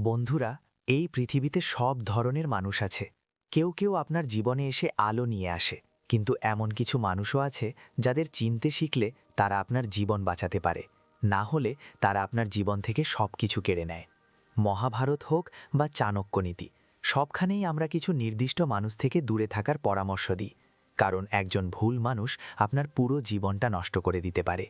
বন্ধুরা, এই পৃথিবীতে সব ধরনের মানুষ আছে। কেউ কেউ আপনার জীবনে এসে আলো নিয়ে আসে, কিন্তু এমন কিছু মানুষও আছে যাদের চিনতে শিখলে তারা আপনার জীবন বাঁচাতে পারে, না হলে তারা আপনার জীবন থেকে সবকিছু কেড়ে নেয়। মহাভারত হোক বা চাণক্য নীতি, সবখানেই আমরা কিছু নির্দিষ্ট মানুষ থেকে দূরে থাকার পরামর্শ দিই, কারণ একজন ভুল মানুষ আপনার পুরো জীবনটা নষ্ট করে দিতে পারে।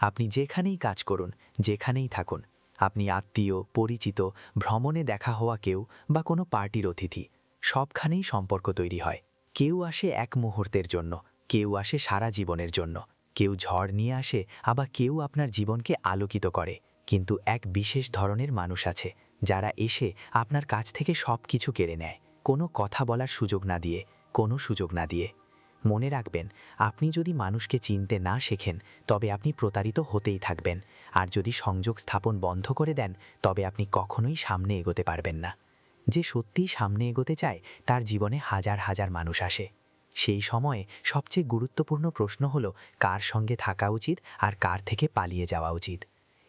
আপনি যেখানেই কাজ করুন, যেখানেই থাকুন, আপনি আত্মীয়, পরিচিত, ভ্রমণে দেখা হওয়া কেউ বা কোনো পার্টির অতিথি, সবখানেই সম্পর্ক তৈরি হয়। কেউ আসে এক মুহূর্তের জন্য, কেউ আসে সারা জীবনের জন্য। কেউ ঝড় নিয়ে আসে, আবার কেউ আপনার জীবনকে আলোকিত করে। কিন্তু এক বিশেষ ধরনের মানুষ আছে যারা এসে আপনার কাছ থেকে সব কিছু কেড়ে নেয়, কোনো কথা বলার সুযোগ না দিয়ে, কোনো সুযোগ না দিয়ে। মনে রাখবেন, আপনি যদি মানুষকে চিনতে না শেখেন, তবে আপনি প্রতারিত হতেই থাকবেন। আর যদি সংযোগ স্থাপন বন্ধ করে দেন, তবে আপনি কখনোই সামনে এগোতে পারবেন না। যে সত্যিই সামনে এগোতে চায়, তার জীবনে হাজার হাজার মানুষ আসে। সেই সময়ে সবচেয়ে গুরুত্বপূর্ণ প্রশ্ন হলো, কার সঙ্গে থাকা উচিত আর কার থেকে পালিয়ে যাওয়া উচিত।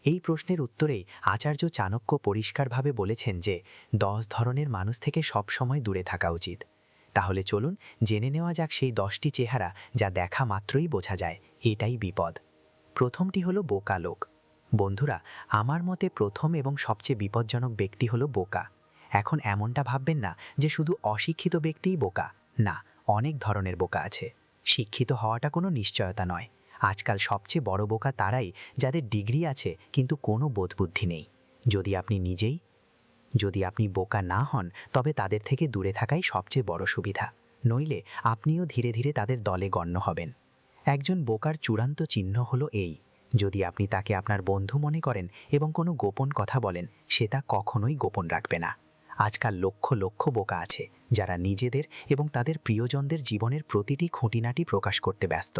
এই প্রশ্নের উত্তরেই আচার্য চাণক্য পরিষ্কারভাবে বলেছেন যে 10 ধরনের মানুষ থেকে সবসময় দূরে থাকা উচিত। তাহলে চলুন জেনে নেওয়া যাক সেই 10টি চেহারা যা দেখা মাত্রই বোঝা যায় এটাই বিপদ। প্রথমটি হলো বোকা লোক। বন্ধুরা, আমার মতে প্রথম এবং সবচেয়ে বিপজ্জনক ব্যক্তি হলো বোকা। এখন এমনটা ভাববেন না যে শুধু অশিক্ষিত ব্যক্তিই বোকা। না, অনেক ধরনের বোকা আছে। শিক্ষিত হওয়াটা কোনো নিশ্চয়তা নয়। আজকাল সবচেয়ে বড় বোকা তারাই যাদের ডিগ্রি আছে কিন্তু কোনো বোধবুদ্ধি নেই। যদি আপনি বোকা না হন, তবে তাদের থেকে দূরে থাকাই সবচেয়ে বড় সুবিধা। নইলে আপনিও ধীরে ধীরে তাদের দলে গণ্য হবেন। একজন বোকার চূড়ান্ত চিহ্ন হলো এই: যদি আপনি তাকে আপনার বন্ধু মনে করেন এবং কোনো গোপন কথা বলেন, সে তা কখনোই গোপন রাখবে না। আজকাল লক্ষ লক্ষ বোকা আছে যারা নিজেদের এবং তাদের প্রিয়জনদের জীবনের প্রতিটি খুঁটিনাটি প্রকাশ করতে ব্যস্ত।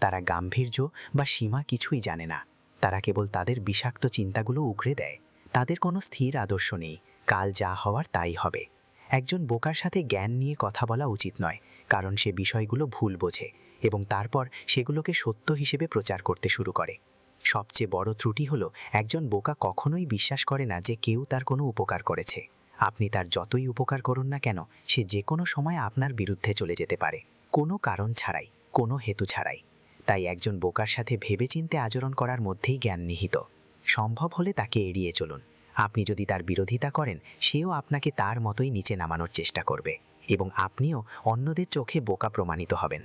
তারা গাম্ভীর্য বা সীমা কিছুই জানে না। তারা কেবল তাদের বিষাক্ত চিন্তাগুলো উগরে দেয়। তাদের কোনো স্থির আদর্শ নেই, কাল যা হওয়ার তাই হবে। একজন বোকার সাথে জ্ঞান নিয়ে কথা বলা উচিত নয়, কারণ সে বিষয়গুলো ভুল বোঝে এবং তারপর সেগুলোকে সত্য হিসেবে প্রচার করতে শুরু করে। সবচেয়ে বড় ত্রুটি হলো, একজন বোকা কখনোই বিশ্বাস করে না যে কেউ তার কোনো উপকার করেছে। আপনি তার যতই উপকার করুন না কেন, সে যে কোনো সময় আপনার বিরুদ্ধে চলে যেতে পারে, কোনো কারণ ছাড়াই, কোনো হেতু ছাড়াই। তাই একজন বোকার সাথে ভেবেচিন্তে আচরণ করার মধ্যেই জ্ঞান নিহিত। সম্ভব হলে তাকে এড়িয়ে চলুন। আপনি যদি তার বিরোধিতা করেন, সেও আপনাকে তার মতোই নিচে নামানোর চেষ্টা করবে এবং আপনিও অন্যদের চোখে বোকা প্রমাণিত হবেন।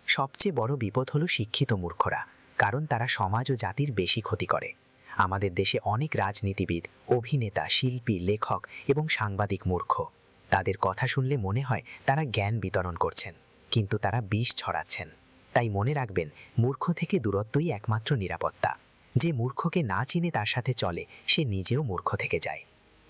সবচেয়ে বড় বিপদ হলো শিক্ষিত মূর্খরা, কারণ তারা সমাজ ও জাতির বেশি ক্ষতি করে। আমাদের দেশে অনেক রাজনীতিবিদ, অভিনেতা, শিল্পী, লেখক এবং সাংবাদিক মূর্খ। তাদের কথা শুনলে মনে হয় তারা জ্ঞান বিতরণ করছেন, কিন্তু তারা বিষ ছড়াচ্ছেন। তাই মনে রাখবেন, মূর্খ থেকে দূরত্বই একমাত্র নিরাপত্তা। যে মূর্খকে না চিনে তার সাথে চলে, সে নিজেও মূর্খ থেকে যায়।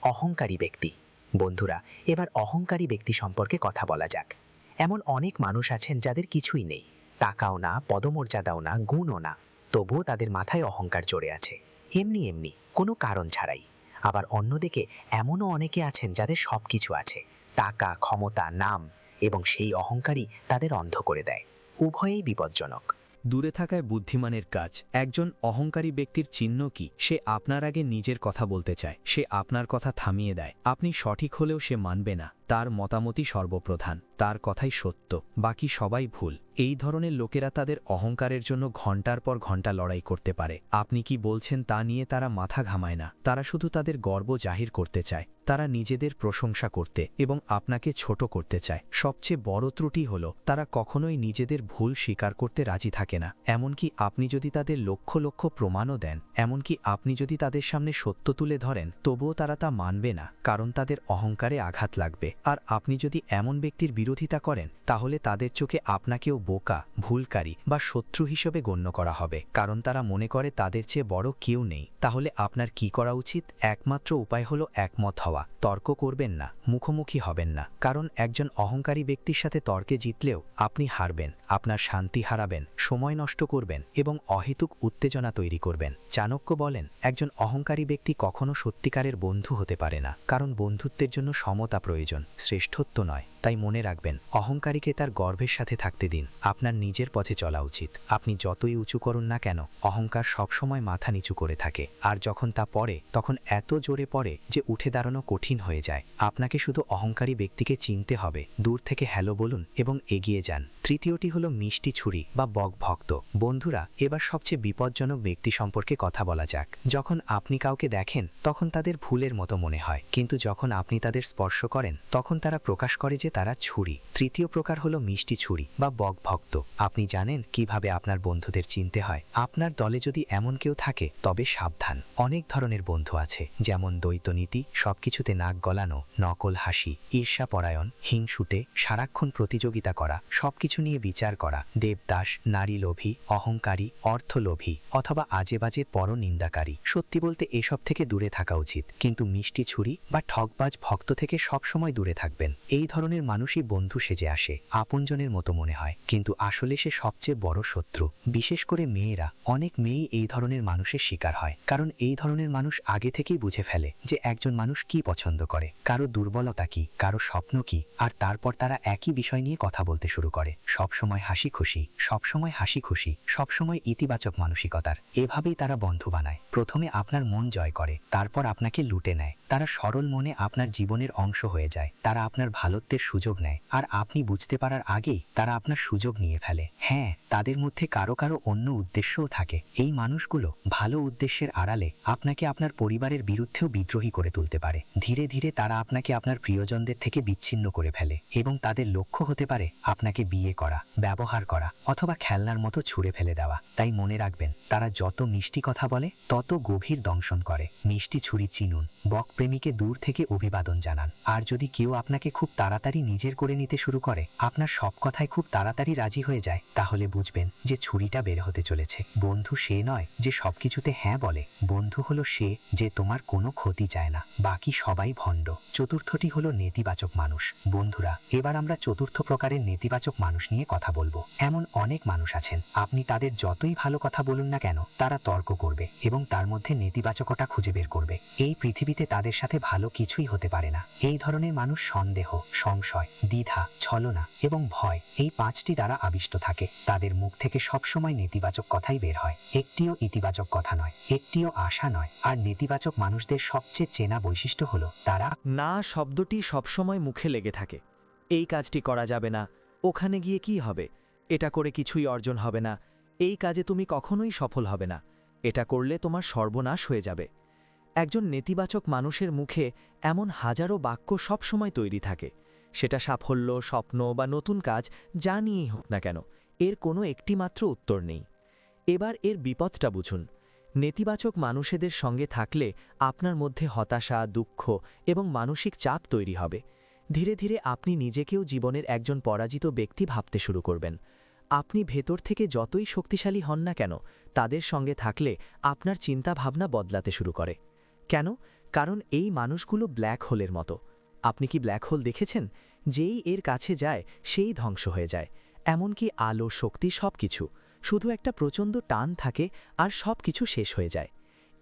অহংকারী ব্যক্তি। বন্ধুরা, এবার অহংকারী ব্যক্তি সম্পর্কে কথা বলা যাক। এমন অনেক মানুষ আছেন যাদের কিছুই নেই, টাকাও না, পদমর্যাদাও না, গুণও না, তবুও তাদের মাথায় অহংকার চড়ে আছে, এমনি এমনি, কোনো কারণ ছাড়াই। আবার অন্যদিকে এমনও অনেকে আছেন যাদের সব কিছু আছে, টাকা, ক্ষমতা, নাম, এবং সেই অহংকারই তাদের অন্ধ করে দেয়। উভয়েই বিপজ্জনক। দূরে থাকায় বুদ্ধিমানের কাজ। একজন অহংকারী ব্যক্তির চিহ্ন কি? সে আপনার আগে নিজের কথা বলতে চায়, সে আপনার কথা থামিয়ে দেয়। আপনি সঠিক হলেও সে মানবে না, তার মতামতই সর্বপ্রধান, তার কথাই সত্য, বাকি সবাই ভুল। এই ধরনের লোকেরা তাদের অহংকারের জন্য ঘন্টার পর ঘন্টা লড়াই করতে পারে। আপনি কি বলছেন তা নিয়ে তারা মাথা ঘামায় না, তারা শুধু তাদের গর্ব জাহির করতে চায়। তারা নিজেদের প্রশংসা করতে এবং আপনাকে ছোট করতে চায়। সবচেয়ে বড় ত্রুটি হলো, তারা কখনোই নিজেদের ভুল স্বীকার করতে রাজি থাকে না। এমনকি আপনি যদি তাদের লক্ষ লক্ষ প্রমাণও দেন, এমনকি আপনি যদি তাদের সামনে সত্য তুলে ধরেন, তবুও তারা তা মানবে না, কারণ তাদের অহংকারে আঘাত লাগবে। আর আপনি যদি এমন ব্যক্তির বিরোধিতা করেন, তাহলে তাদের চোখে আপনাকেও বোকা, ভুলকারী বা শত্রু হিসেবে গণ্য করা হবে, কারণ তারা মনে করে তাদের চেয়ে বড় কেউ নেই। তাহলে আপনার কি করা উচিত? একমাত্র উপায় হলো একমত হওয়া। তর্ক করবেন না, মুখোমুখি হবেন না, কারণ একজন অহংকারী ব্যক্তির সাথে তর্কে জিতলেও আপনি হারবেন, আপনার শান্তি হারাবেন, সময় নষ্ট করবেন এবং অহেতুক উত্তেজনা তৈরি করবেন। চাণক্য বলেন, একজন অহংকারী ব্যক্তি কখনো সত্যিকারের বন্ধু হতে পারে না, কারণ বন্ধুত্বের জন্য সমতা প্রয়োজন, শ্রেষ্ঠত্ব নয়। তাই মনে রাখবেন, অহংকারীকে তার গর্বের সাথে থাকতে দিন। আপনার নিজের পথে চলা উচিত। আপনি যতই উঁচু করুন না কেন, অহংকার সবসময় মাথা নিচু করে থাকে, আর যখন তা পড়ে তখন এত জোরে পড়ে যে উঠে দাঁড়ানো কঠিন হয়ে যায়। আপনাকে শুধু অহংকারী ব্যক্তিকে চিনতে হবে, দূর থেকে হ্যালো বলুন এবং এগিয়ে যান। তৃতীয়টি হলো মিষ্টি ছুরি বা বকভক্ত। বন্ধুরা, এবার সবচেয়ে বিপজ্জনক ব্যক্তি সম্পর্কে কথা বলা যাক। যখন আপনি কাউকে দেখেন তখন তাদের ভুলের মতো মনে হয়, কিন্তু যখন আপনি তাদের স্পর্শ করেন তখন তারা প্রকাশ করে যে তারা ছুরি। তৃতীয় প্রকার হলো মিষ্টি ছুরি বা বকভক্ত। আপনি জানেন কিভাবে আপনার বন্ধুদের চিনতে হয়। আপনার দলে যদি এমন কেউ থাকে তবে সাবধান। অনেক ধরনের বন্ধু আছে, যেমন দ্বৈতনীতি, সবকিছুতে নাক গলানো, নকল হাসি, ঈর্ষাপরায়ণ, হিংসুটে, সারাক্ষণ প্রতিযোগিতা করা, সবকিছু নিয়ে বিচার করা, দেবদাস, নারী লোভী, অহংকারী, অর্থলোভী অথবা আজেবাজে পরনিন্দাকারী। সত্যি বলতে এসব থেকে দূরে থাকা উচিত, কিন্তু মিষ্টি ছুরি বা ঠকবাজ ভক্ত থেকে সবসময় দূরে থাকবেন। এই ধরনের মানুষই বন্ধু সেজে আসে, আপনজনের মতো মনে হয়, কিন্তু আসলে সে সবচেয়ে বড় শত্রু। বিশেষ করে মেয়েরা, অনেক মেয়েই এই ধরনের মানুষের শিকার হয়, কারণ এই ধরনের মানুষ আগে থেকেই বুঝে ফেলে যে একজন মানুষ কি পছন্দ করে, কারো দুর্বলতা কি, কারো স্বপ্ন কি, আর তারপর তারা একই বিষয় নিয়ে কথা বলতে শুরু করে। সবসময় হাসি খুশি, সবসময় হাসি খুশি, সবসময় ইতিবাচক মানসিকতার। এভাবেই তারা বন্ধু বানায়। প্রথমে আপনার মন জয় করে, তারপর আপনাকে লুটে নেয়। তারা সরল মনে আপনার জীবনের অংশ হয়ে যায়। তারা আপনার ভালোত্বের সুযোগ নেয়, আর আপনি বুঝতে পারার আগেই তারা আপনার সুযোগ নিয়ে ফেলে। হ্যাঁ, তাদের মধ্যে কারো কারো অন্য উদ্দেশ্যও থাকে। এই মানুষগুলো ভালো উদ্দেশ্যের আড়ালে আপনাকে আপনার পরিবারের বিরুদ্ধেও বিদ্রোহী করে তুলতে পারে। ধীরে ধীরে তারা আপনাকে আপনার প্রিয়জনদের থেকে বিচ্ছিন্ন করে ফেলে, এবং তাদের লক্ষ্য হতে পারে আপনাকে বিয়ে করা, ব্যবহার করা অথবা খেলনার মতো ছুঁড়ে ফেলে দেওয়া। তাই মনে রাখবেন, তারা যত মিষ্টি কথা বলে তত গভীর দংশন করে। মিষ্টি ছুরি চিনুন, বকপ্রেমীকে দূর থেকে অভিবাদন জানান। আর যদি কেউ আপনাকে খুব তাড়াতাড়ি নিজের করে নিতে শুরু করে, আপনার সব কথায় খুব তাড়াতাড়ি রাজি হয়ে যায়, তাহলে বুঝবেন যে ছুরিটা বের হতে চলেছে। বন্ধু সে নয় যে সবকিছুতে হ্যাঁ বলে, বন্ধু হলো সে যে তোমার কোনো ক্ষতি চায় না। বাকি সবাই ভণ্ড। চতুর্থটি হলো নেতিবাচক মানুষ। বন্ধুরা, এবার আমরা চতুর্থ প্রকারের নেতিবাচক মানুষ নিয়ে কথা বলবো। এমন অনেক মানুষ আছেন, আপনি তাদের যতই ভালো কথা বলুন না কেন, তারা তর্ক করবে এবং তার মধ্যে নেতিবাচকতা খুঁজে বের করবে। এই পৃথিবীতে তাদের সাথে ভালো কিছুই হতে পারে না। এই ধরনের মানুষ সন্দেহ, সংশয়, দ্বিধা, ছলনা এবং ভয়, এই পাঁচটি দ্বারা আবিষ্ট থাকে। তাদের মুখ থেকে সবসময় নেতিবাচক কথাই বের হয়, একটিও ইতিবাচক কথা নয়, একটিও আশা নয়। আর নেতিবাচক মানুষদের সবচেয়ে চেনা বৈশিষ্ট্য হলো তারা না শব্দটি সবসময় মুখে লেগে থাকে। এই কাজটি করা যাবে না, ওখানে গিয়ে কি হবে, এটা করে কিছুই অর্জন হবে না, এই কাজে তুমি কখনোই সফল হবে না, এটা করলে তোমার সর্বনাশ হয়ে যাবে। একজন নেতিবাচক মানুষের মুখে এমন হাজারো বাক্য সবসময় তৈরি থাকে। সেটা সাফল্য, স্বপ্ন বা নতুন কাজ যা নিয়েই হোক না কেন, এর কোনো একটি মাত্র উত্তর নেই। এবার এর বিপদটা বুঝুন। নেতিবাচক মানুষেদের সঙ্গে থাকলে আপনার মধ্যে হতাশা, দুঃখ এবং মানসিক চাপ তৈরি হবে। ধীরে ধীরে আপনি নিজেকেও জীবনের একজন পরাজিত ব্যক্তি ভাবতে শুরু করবেন। আপনি ভেতর থেকে যতই শক্তিশালী হন না কেন, তাদের সঙ্গে থাকলে আপনার চিন্তাভাবনা বদলাতে শুরু করে। কেন? কারণ এই মানুষগুলো ব্ল্যাক হোলের মতো। আপনি কি ব্ল্যাক হোল দেখেছেন? যেই এর কাছে যায় সেই ধ্বংস হয়ে যায়। এমনকি আলো, শক্তি সবকিছু, শুধু একটা প্রচণ্ড টান থাকে আর সবকিছু শেষ হয়ে যায়।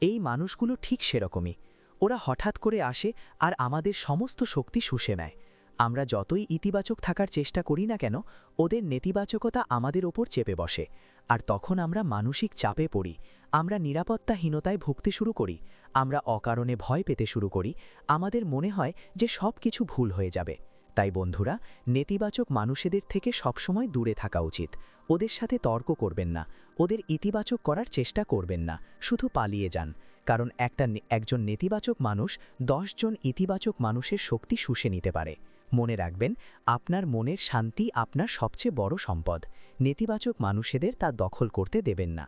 এই মানুষগুলো ঠিক সেরকমই। ওরা হঠাৎ করে আসে আর আমাদের সমস্ত শক্তি শুষে নেয়। আমরা যতই ইতিবাচক থাকার চেষ্টা করি না কেন, ওদের নেতিবাচকতা আমাদের ওপর চেপে বসে, আর তখন আমরা মানসিক চাপে পড়ি। আমরা নিরাপত্তাহীনতায় ভুগতে শুরু করি। আমরা অকারণে ভয় পেতে শুরু করি। আমাদের মনে হয় যে সব কিছু ভুল হয়ে যাবে। তাই বন্ধুরা, নেতিবাচক মানুষেদের থেকে সবসময় দূরে থাকা উচিত। ওদের সাথে তর্ক করবেন না, ওদের ইতিবাচক করার চেষ্টা করবেন না, শুধু পালিয়ে যান। কারণ একজন নেতিবাচক মানুষ 10 জন ইতিবাচক মানুষের শক্তি শুষে নিতে পারে। মনে রাখবেন, আপনার মনের শান্তি আপনার সবচেয়ে বড় সম্পদ। নেতিবাচক মানুষেদের তা দখল করতে দেবেন না।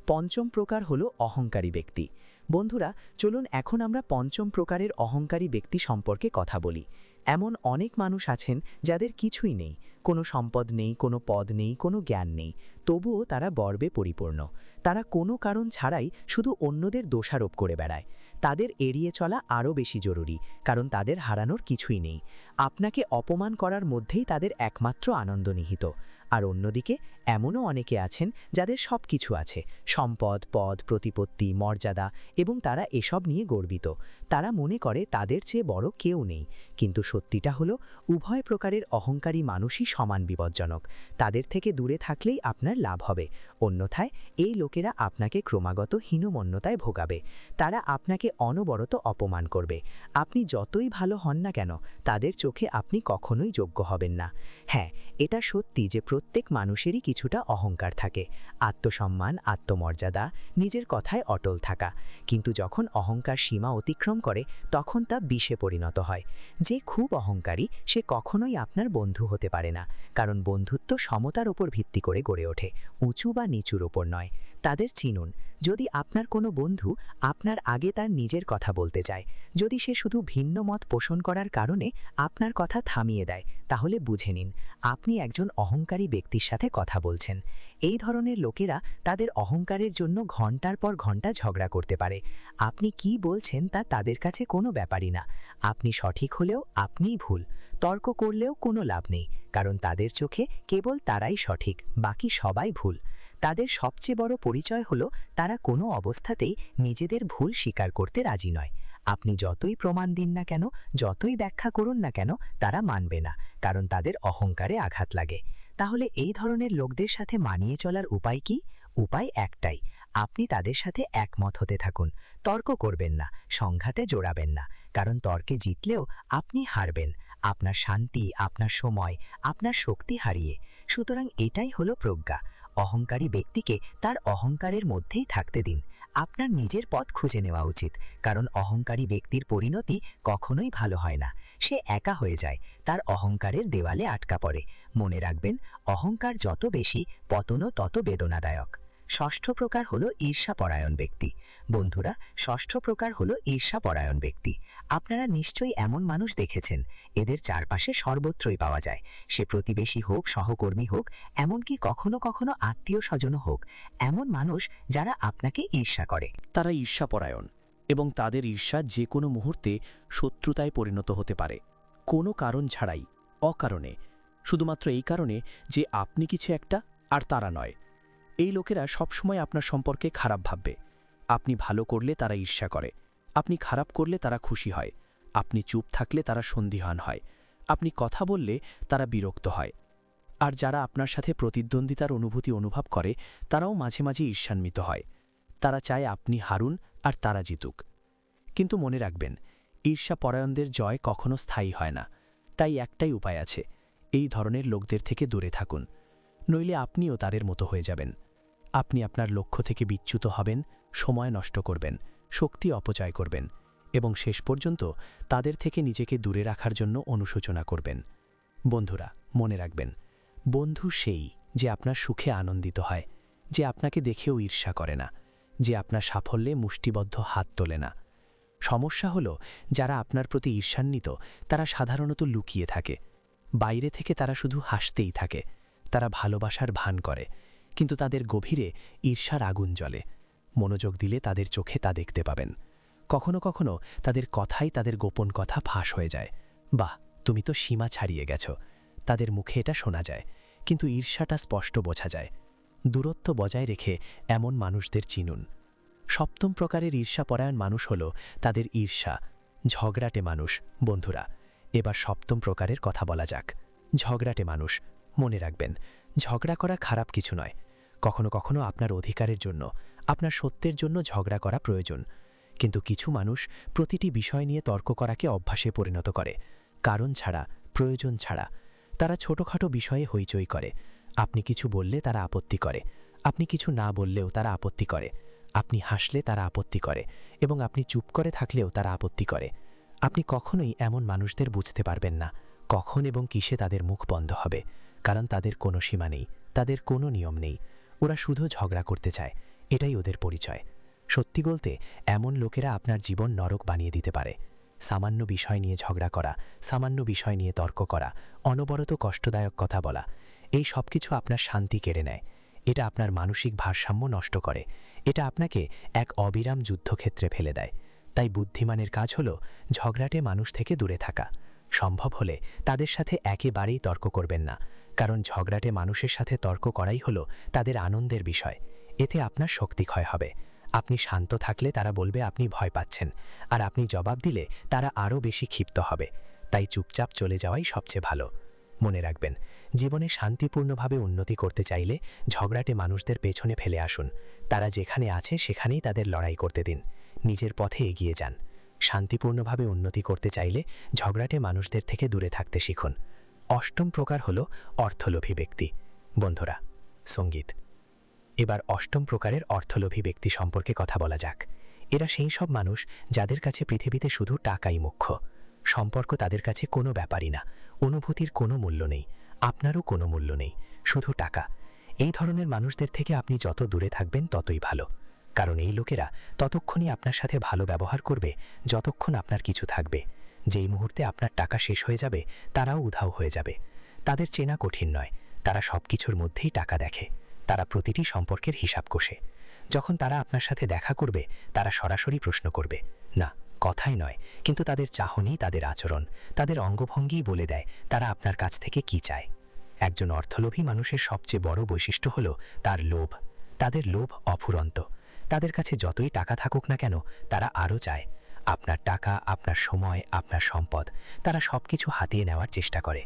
পঞ্চম প্রকার হলো অহংকারী ব্যক্তি। বন্ধুরা, চলুন এখন আমরা পঞ্চম প্রকারের অহংকারী ব্যক্তি সম্পর্কে কথা বলি। এমন অনেক মানুষ আছেন যাদের কিছুই নেই, কোনো সম্পদ নেই, কোনো পদ নেই, কোনো জ্ঞান নেই, তবুও তারা গর্বে পরিপূর্ণ। তারা কোনো কারণ ছাড়াই শুধু অন্যদের দোষারোপ করে বেড়ায়। তাদের এড়িয়ে চলা আরও বেশি জরুরি, কারণ তাদের হারানোর কিছুই নেই। আপনাকে অপমান করার মধ্যেই তাদের একমাত্র আনন্দ নিহিত। আর অন্যদিকে এমনও অনেকে আছেন যাদের সব কিছু আছে, সম্পদ, পদ, প্রতিপত্তি, মর্যাদা, এবং তারা এসব নিয়ে গর্বিত। তারা মনে করে তাদের চেয়ে বড় কেউ নেই। কিন্তু সত্যিটা হলো, উভয় প্রকারের অহংকারী মানুষই সমান বিপজ্জনক। তাদের থেকে দূরে থাকলেই আপনার লাভ হবে। অন্যথায় এই লোকেরা আপনাকে ক্রমাগত হীনমন্যতায় ভোগাবে। তারা আপনাকে অনবরত অপমান করবে। আপনি যতই ভালো হন না কেন, তাদের চোখে আপনি কখনোই যোগ্য হবেন না। হ্যাঁ, এটা সত্যি যে প্রত্যেক মানুষেরই কিছুটা অহংকার থাকে, আত্মসম্মান, আত্মমর্যাদা, নিজের কথায় অটল থাকা। কিন্তু যখন অহংকার সীমা অতিক্রম করে, তখন তা বিষে পরিণত হয়। যে খুব অহংকারী সে কখনোই আপনার বন্ধু হতে পারে না, কারণ বন্ধুত্ব সমতার ওপর ভিত্তি করে গড়ে ওঠে, উঁচু বা নিচুর ওপর নয়। তাদের চিনুন। যদি আপনার কোনো বন্ধু আপনার আগে তার নিজের কথা বলতে চায়, যদি সে শুধু ভিন্ন মত পোষণ করার কারণে আপনার কথা থামিয়ে দেয়, তাহলে বুঝে নিন আপনি একজন অহংকারী ব্যক্তির সাথে কথা বলছেন। এই ধরনের লোকেরা তাদের অহংকারের জন্য ঘন্টার পর ঘন্টা ঝগড়া করতে পারে। আপনি কি বলছেন তা তাদের কাছে কোনো ব্যাপারই না। আপনি সঠিক হলেও আপনিই ভুল। তর্ক করলেও কোনো লাভ নেই, কারণ তাদের চোখে কেবল তারাই সঠিক, বাকি সবাই ভুল। তাদের সবচেয়ে বড় পরিচয় হলো তারা কোনো অবস্থাতেই নিজেদের ভুল স্বীকার করতে রাজি নয়। আপনি যতই প্রমাণ দিন না কেন, যতই ব্যাখ্যা করুন না কেন, তারা মানবে না, কারণ তাদের অহংকারে আঘাত লাগে। তাহলে এই ধরনের লোকদের সাথে মানিয়ে চলার উপায় কি? উপায় একটাই, আপনি তাদের সাথে একমত হতে থাকুন। তর্ক করবেন না, সংঘাতে জড়াবেন না, কারণ তর্কে জিতলেও আপনি হারবেন, আপনার শান্তি, আপনার সময়, আপনার শক্তি হারিয়ে। সুতরাং এটাই হলো প্রজ্ঞা। অহংকারী ব্যক্তিকে তার অহংকারের মধ্যেই থাকতে দিন। আপনার নিজের পথ খুঁজে নেওয়া উচিত, কারণ অহংকারী ব্যক্তির পরিণতি কখনোই ভালো হয় না। সে একা হয়ে যায়, তার অহংকারের দেওয়ালে আটকা পড়ে। মনে রাখবেন, অহংকার যত বেশি, পতনও তত বেদনাদায়ক। ষষ্ঠ প্রকার হলো ঈর্ষাপরায়ণ ব্যক্তি। বন্ধুরা, ষষ্ঠ প্রকার হলো ঈর্ষাপরায়ণ ব্যক্তি। আপনারা নিশ্চয়ই এমন মানুষ দেখেছেন, এদের চারপাশে সর্বত্রই পাওয়া যায়। সে প্রতিবেশী হোক, সহকর্মী হোক, এমনকি কখনো কখনো আত্মীয় স্বজনও হোক। এমন মানুষ যারা আপনাকে ঈর্ষা করে। তারা ঈর্ষাপরায়ণ, এবং তাদের ঈর্ষা যে কোনো মুহূর্তে শত্রুতায় পরিণত হতে পারে, কোনো কারণ ছাড়াই, অকারণে, শুধুমাত্র এই কারণে যে আপনি কিছু একটা আর তারা নয়। এই লোকেরা সবসময় আপনার সম্পর্কে খারাপ ভাববে। আপনি ভালো করলে তারা ঈর্ষা করে, আপনি খারাপ করলে তারা খুশি হয়, আপনি চুপ থাকলে তারা সন্দিহান হয়, আপনি কথা বললে তারা বিরক্ত হয়। আর যারা আপনার সাথে প্রতিদ্বন্দ্বিতার অনুভূতি অনুভব করে, তারাও মাঝে মাঝে ঈর্ষান্বিত হয়। তারা চায় আপনি হারুন আর তারা জিতুক। কিন্তু মনে রাখবেন, ঈর্ষাপরায়ণদের জয় কখনো স্থায়ী হয় না। তাই একটাই উপায় আছে, এই ধরনের লোকদের থেকে দূরে থাকুন, নইলে আপনিও তাদের মতো হয়ে যাবেন। আপনি আপনার লক্ষ্য থেকে বিচ্যুত হবেন, সময় নষ্ট করবেন, শক্তি অপচয় করবেন, এবং শেষ পর্যন্ত তাদের থেকে নিজেকে দূরে রাখার জন্য অনুশোচনা করবেন। বন্ধুরা, মনে রাখবেন, বন্ধু সেই যে আপনার সুখে আনন্দিত হয়, যে আপনাকে দেখেও ঈর্ষা করে না, যে আপনার সাফল্যে মুষ্টিবদ্ধ হাত তোলে না। সমস্যা হলো, যারা আপনার প্রতি ঈর্ষান্বিত, তারা সাধারণত লুকিয়ে থাকে। বাইরে থেকে তারা শুধু হাসতেই থাকে, তারা ভালোবাসার ভান করে, কিন্তু তাদের গভীরে ঈর্ষার আগুন জ্বলে। মনোযোগ দিলে তাদের চোখে তা দেখতে পাবেন। কখনো কখনো তাদের কথাই তাদের গোপন কথা ফাঁস হয়ে যায়। বাহ, তুমি তো সীমা ছাড়িয়ে গেছ, তাদের মুখে এটা শোনা যায়, কিন্তু ঈর্ষাটা স্পষ্ট বোঝা যায়। দূরত্ব বজায় রেখে এমন মানুষদের চিনুন। সপ্তম প্রকারের ঈর্ষাপরায়ণ মানুষ হল তাদের ঈর্ষা, ঝগড়াটে মানুষ। বন্ধুরা, এবার সপ্তম প্রকারের কথা বলা যাক, ঝগড়াটে মানুষ। মনে রাখবেন, ঝগড়া করা খারাপ কিছু নয়। কখনো কখনো আপনার অধিকারের জন্য, আপনার সত্যের জন্য ঝগড়া করা প্রয়োজন। কিন্তু কিছু মানুষ প্রতিটি বিষয় নিয়ে তর্ক করাকে অভ্যাসে পরিণত করে, কারণ ছাড়া, প্রয়োজন ছাড়া। তারা ছোটখাটো বিষয়ে হইচই করে। আপনি কিছু বললে তারা আপত্তি করে, আপনি কিছু না বললেও তারা আপত্তি করে, আপনি হাসলে তারা আপত্তি করে, এবং আপনি চুপ করে থাকলেও তারা আপত্তি করে। আপনি কখনোই এমন মানুষদের বুঝতে পারবেন না কখন এবং কিসে তাদের মুখ বন্ধ হবে, কারণ তাদের কোনো সীমা নেই, তাদের কোনো নিয়ম নেই। ওরা শুধু ঝগড়া করতে চায়, এটাই ওদের পরিচয়। সত্যি বলতে, এমন লোকেরা আপনার জীবন নরক বানিয়ে দিতে পারে। সামান্য বিষয় নিয়ে ঝগড়া করা, সামান্য বিষয় নিয়ে তর্ক করা, অনবরত কষ্টদায়ক কথা বলা, এই সব কিছু আপনার শান্তি কেড়ে নেয়। এটা আপনার মানসিক ভারসাম্য নষ্ট করে, এটা আপনাকে এক অবিরাম যুদ্ধক্ষেত্রে ফেলে দেয়। তাই বুদ্ধিমানের কাজ হলো ঝগড়াটে মানুষ থেকে দূরে থাকা। সম্ভব হলে তাদের সাথে একেবারেই তর্ক করবেন না, কারণ ঝগড়াটে মানুষের সাথে তর্ক করাই হলো তাদের আনন্দের বিষয়। এতে আপনার শক্তি ক্ষয় হবে। আপনি শান্ত থাকলে তারা বলবে আপনি ভয় পাচ্ছেন, আর আপনি জবাব দিলে তারা আরও বেশি ক্ষিপ্ত হবে। তাই চুপচাপ চলে যাওয়াই সবচেয়ে ভালো। মনে রাখবেন, জীবনে শান্তিপূর্ণভাবে উন্নতি করতে চাইলে ঝগড়াটে মানুষদের পেছনে ফেলে আসুন। তারা যেখানে আছে সেখানেই তাদের লড়াই করতে দিন। নিজের পথে এগিয়ে যান। শান্তিপূর্ণভাবে উন্নতি করতে চাইলে ঝগড়াটে মানুষদের থেকে দূরে থাকতে শিখুন। অষ্টম প্রকার হল অর্থলোভী ব্যক্তি। বন্ধুরা, সঙ্গীত। এবার অষ্টম প্রকারের অর্থলোভী ব্যক্তি সম্পর্কে কথা বলা যাক। এরা সেই সব মানুষ যাদের কাছে পৃথিবীতে শুধু টাকাই মুখ্য। সম্পর্ক তাদের কাছে কোনো ব্যাপারই না। অনুভূতির কোনো মূল্য নেই, আপনারও কোনো মূল্য নেই, শুধু টাকা। এই ধরনের মানুষদের থেকে আপনি যত দূরে থাকবেন ততই ভালো। কারণ এই লোকেরা ততক্ষণই আপনার সাথে ভালো ব্যবহার করবে যতক্ষণ আপনার কিছু থাকবে। যেই মুহূর্তে আপনার টাকা শেষ হয়ে যাবে তারাও উধাও হয়ে যাবে। তাদের চেনা কঠিন নয়, তারা সব কিছুর মধ্যেই টাকা দেখে। তারা প্রতিটি সম্পর্কের হিসাব কষে। যখন তারা আপনার সাথে দেখা করবে তারা সরাসরি প্রশ্ন করবে, না কথাই নয়, কিন্তু তাদের চাহনি, তাদের আচরণ, তাদের অঙ্গভঙ্গিই বলে দেয় তারা আপনার কাছ থেকে কি চায়। একজন অর্থলোভী মানুষের সবচেয়ে বড় বৈশিষ্ট্য হলো তার লোভ। তাদের লোভ অফুরন্ত। তাদের কাছে যতই টাকা থাকুক না কেন, তারা আরও চায়। আপনার টাকা, আপনার সময়, আপনার সম্পদ, তারা সবকিছু হাতিয়ে নেওয়ার চেষ্টা করে।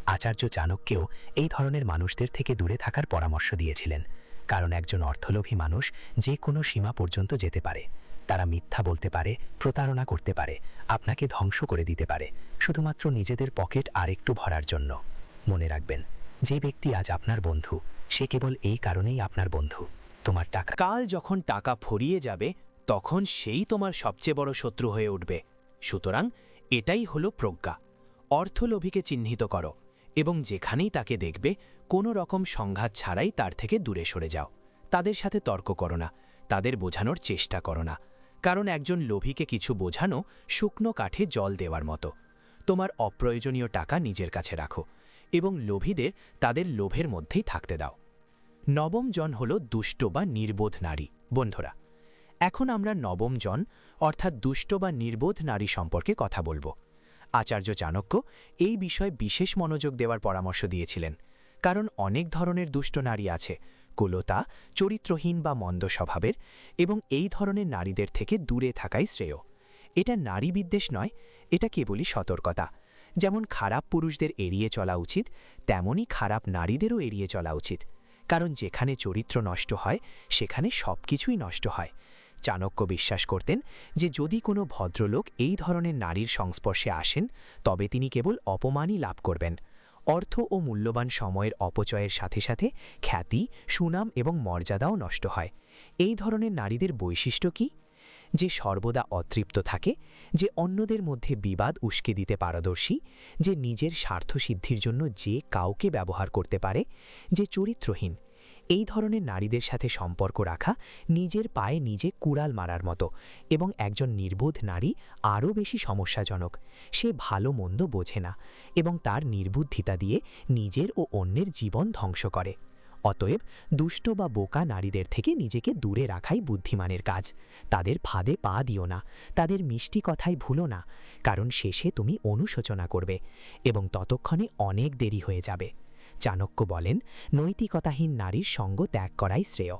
আচার্য চাণক্যেও এই ধরনের মানুষদের থেকে দূরে থাকার পরামর্শ দিয়েছিলেন। কারণ একজন অর্থলোভী মানুষ যে কোনো সীমা পর্যন্ত যেতে পারে। তারা মিথ্যা বলতে পারে, প্রতারণা করতে পারে, আপনাকে ধ্বংস করে দিতে পারে, শুধুমাত্র নিজেদের পকেট আরেকটু ভরার জন্য। মনে রাখবেন, যে ব্যক্তি আজ আপনার বন্ধু, সে কেবল এই কারণেই আপনার বন্ধু, তোমার টাকা। কাল যখন টাকা ফুরিয়ে যাবে তখন সেই তোমার সবচেয়ে বড় শত্রু হয়ে উঠবে। সুতরাং এটাই হলো প্রজ্ঞা। অর্থলোভীকে চিহ্নিত করো এবং যেখানেই তাকে দেখবে কোনো রকম সংঘাত ছাড়াই তার থেকে দূরে সরে যাও। তাদের সাথে তর্ক করো না, তাদের বোঝানোর চেষ্টা করো না। কারণ একজন লোভীকে কিছু বোঝানো শুকনো কাঠে জল দেওয়ার মতো। তোমার অপ্রয়োজনীয় টাকা নিজের কাছে রাখো এবং লোভীদের তাদের লোভের মধ্যেই থাকতে দাও। নবম জন হল দুষ্ট বা নির্বোধ নারী। বন্ধুরা, এখন আমরা নবম জন অর্থাৎ দুষ্ট বা নির্বোধ নারী সম্পর্কে কথা বলবো। আচার্য চাণক্য এই বিষয়ে বিশেষ মনোযোগ দেওয়ার পরামর্শ দিয়েছিলেন। কারণ অনেক ধরনের দুষ্ট নারী আছে, কুলতা, চরিত্রহীন বা মন্দ স্বভাবের, এবং এই ধরনের নারীদের থেকে দূরে থাকাই শ্রেয়। এটা নারী বিদ্বেষ নয়, এটা কেবলই সতর্কতা। যেমন খারাপ পুরুষদের এড়িয়ে চলা উচিত, তেমনই খারাপ নারীদেরও এড়িয়ে চলা উচিত। কারণ যেখানে চরিত্র নষ্ট হয় সেখানে সবকিছুই নষ্ট হয়। চাণক্য বিশ্বাস করতেন যে যদি কোনো ভদ্রলোক এই ধরনের নারীর সংস্পর্শে আসেন তবে তিনি কেবল অপমানই লাভ করবেন। অর্থ ও মূল্যবান সময়ের অপচয়ের সাথে সাথে খ্যাতি, সুনাম এবং মর্যাদাও নষ্ট হয়। এই ধরনের নারীদের বৈশিষ্ট্য কি? যে সর্বদা অতৃপ্ত থাকে, যে অন্যদের মধ্যে বিবাদ উস্কে দিতে পারদর্শী, যে নিজের স্বার্থসিদ্ধির জন্য যে কাউকে ব্যবহার করতে পারে, যে চরিত্রহীন। এই ধরনের নারীদের সাথে সম্পর্ক রাখা নিজের পায়ে নিজে কুড়াল মারার মতো। এবং একজন নির্বোধ নারী আরও বেশি সমস্যাজনক। সে ভালো মন্দ বোঝে না এবং তার নির্বুদ্ধিতা দিয়ে নিজের ও অন্যের জীবন ধ্বংস করে। অতএব দুষ্ট বা বোকা নারীদের থেকে নিজেকে দূরে রাখাই বুদ্ধিমানের কাজ। তাদের ফাঁদে পা দিও না, তাদের মিষ্টি কথাই ভুলো না, কারণ শেষে তুমি অনুশোচনা করবে এবং ততক্ষণে অনেক দেরি হয়ে যাবে। চাণক্য বলেন, নৈতিকতাহীন নারীর সঙ্গ ত্যাগ করাই শ্রেয়।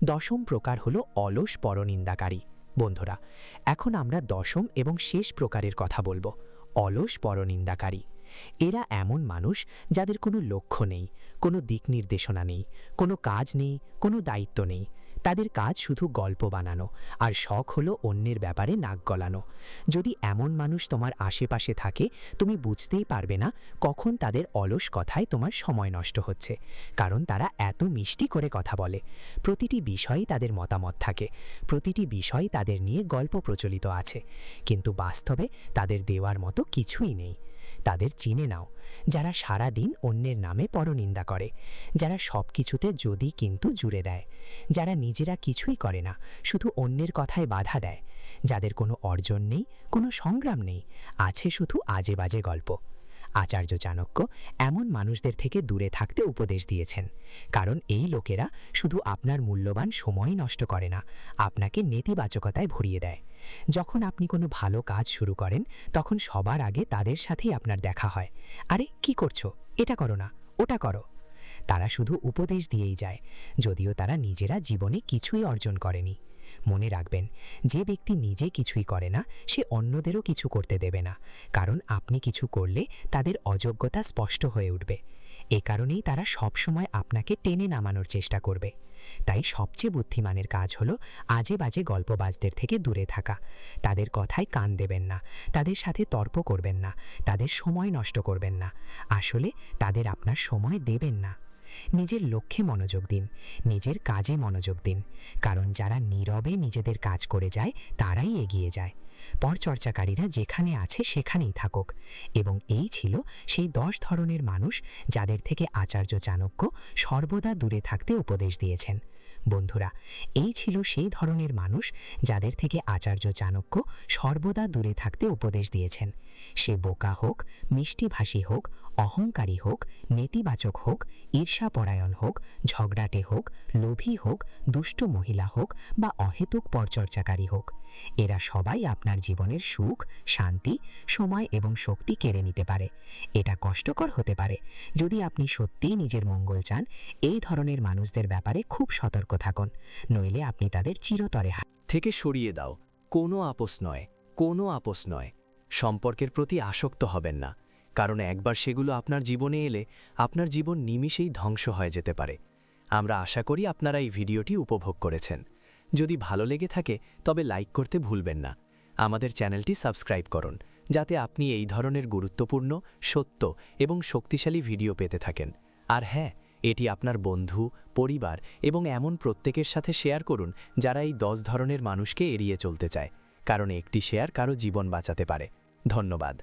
দশম প্রকার হল অলস পরনিন্দাকারী। বন্ধুরা, এখন আমরা দশম এবং শেষ প্রকারের কথা বলবো, অলস পরনিন্দাকারী। এরা এমন মানুষ যাদের কোনো লক্ষ্য নেই, কোনো দিক নির্দেশনা নেই, কোনো কাজ নেই, কোনো দায়িত্ব নেই। তাদের কাজ শুধু গল্প বানানো, আর শখ হলো অন্যের ব্যাপারে নাক গলানো। যদি এমন মানুষ তোমার আশেপাশে থাকে, তুমি বুঝতেই পারবে না কখন তাদের অলস কথায় তোমার সময় নষ্ট হচ্ছে। কারণ তারা এত মিষ্টি করে কথা বলে, প্রতিটি বিষয়েই তাদের মতামত থাকে, প্রতিটি বিষয় তাদের নিয়ে গল্প প্রচলিত আছে, কিন্তু বাস্তবে তাদের দেওয়ার মতো কিছুই নেই। তাদের চিনে নাও, যারা সারা দিন অন্যের নামে পরনিন্দা করে, যারা সব কিছুতে যদি কিন্তু জুড়ে দেয়, যারা নিজেরা কিছুই করে না, শুধু অন্যের কথায় বাধা দেয়, যাদের কোনো অর্জন নেই, কোনো সংগ্রাম নেই, আছে শুধু আজে বাজে গল্প। আচার্য চাণক্য এমন মানুষদের থেকে দূরে থাকতে উপদেশ দিয়েছেন। কারণ এই লোকেরা শুধু আপনার মূল্যবান সময় নষ্ট করে না, আপনাকে নেতিবাচকতায় ভরিয়ে দেয়। যখন আপনি কোনো ভালো কাজ শুরু করেন তখন সবার আগে তাদের সাথেই আপনার দেখা হয়। আরে কি করছো, এটা করো না, ওটা করো। তারা শুধু উপদেশ দিয়েই যায়, যদিও তারা নিজেরা জীবনে কিছুই অর্জন করেনি। মনে রাখবেন, যে ব্যক্তি নিজে কিছুই করে না সে অন্যদেরও কিছু করতে দেবে না, কারণ আপনি কিছু করলে তাদের অযোগ্যতা স্পষ্ট হয়ে উঠবে। এ কারণেই তারা সবসময় আপনাকে টেনে নামানোর চেষ্টা করবে। তাই সবচেয়ে বুদ্ধিমানের কাজ হলো আজে বাজে গল্পবাজদের থেকে দূরে থাকা। তাদের কথায় কান দেবেন না, তাদের সাথে তর্ক করবেন না, তাদের সময় নষ্ট করবেন না। আসলে তাদের আপনার সময় দেবেন না। নিজের লক্ষ্যে মনোযোগ দিন, নিজের কাজে মনোযোগ দিন, কারণ যারা নীরবে নিজেদের কাজ করে যায় তারাই এগিয়ে যায়। পরচর্চাকারীরা যেখানে আছে সেখানেই থাকুক। এবং এই ছিল সেই 10 ধরনের মানুষ যাদের থেকে আচার্য চাণক্য সর্বদা দূরে থাকতে উপদেশ দিয়েছেন। বন্ধুরা, এই ছিল সেই ধরনের মানুষ যাদের থেকে আচার্য চাণক্য সর্বদা দূরে থাকতে উপদেশ দিয়েছেন। সে বোকা হোক, মিষ্টিভাষী হোক, অহংকারী হোক, নেতিবাচক হোক, ঈর্ষাপরায়ণ হোক, ঝগড়াটে হোক, লোভী হোক, দুষ্ট মহিলা হোক বা অহেতুক পরচর্চাকারী হোক, এরা সবাই আপনার জীবনের সুখ, শান্তি, সময় এবং শক্তি কেড়ে নিতে পারে। এটা কষ্টকর হতে পারে। যদি আপনি সত্যিই নিজের মঙ্গল চান, এই ধরনের মানুষদের ব্যাপারে খুব সতর্ক থাকুন, নইলে আপনি তাদের চিরতরে থেকে সরিয়ে দাও। কোনো আপোষ নয়, কোনো আপোষ নয়। সম্পর্কের প্রতি আসক্ত হবেন না, কারণ একবার সেগুলো আপনার জীবনে এলে আপনার জীবন নিমিষেই ধ্বংস হয়ে যেতে পারে। আমরা আশা করি আপনারা এই ভিডিওটি উপভোগ করেছেন। যদি ভালো লেগে থাকে তবে লাইক করতে ভুলবেন না। আমাদের চ্যানেলটি সাবস্ক্রাইব করুন, যাতে আপনি এই ধরনের গুরুত্বপূর্ণ, সত্য এবং শক্তিশালী ভিডিও পেতে থাকেন। আর হ্যাঁ, এটি আপনার বন্ধু, পরিবার এবং এমন প্রত্যেকের সাথে শেয়ার করুন যারা এই 10 ধরনের মানুষকে এড়িয়ে চলতে চায়, কারণ একটি শেয়ার কারো জীবন বাঁচাতে পারে। ধন্যবাদ।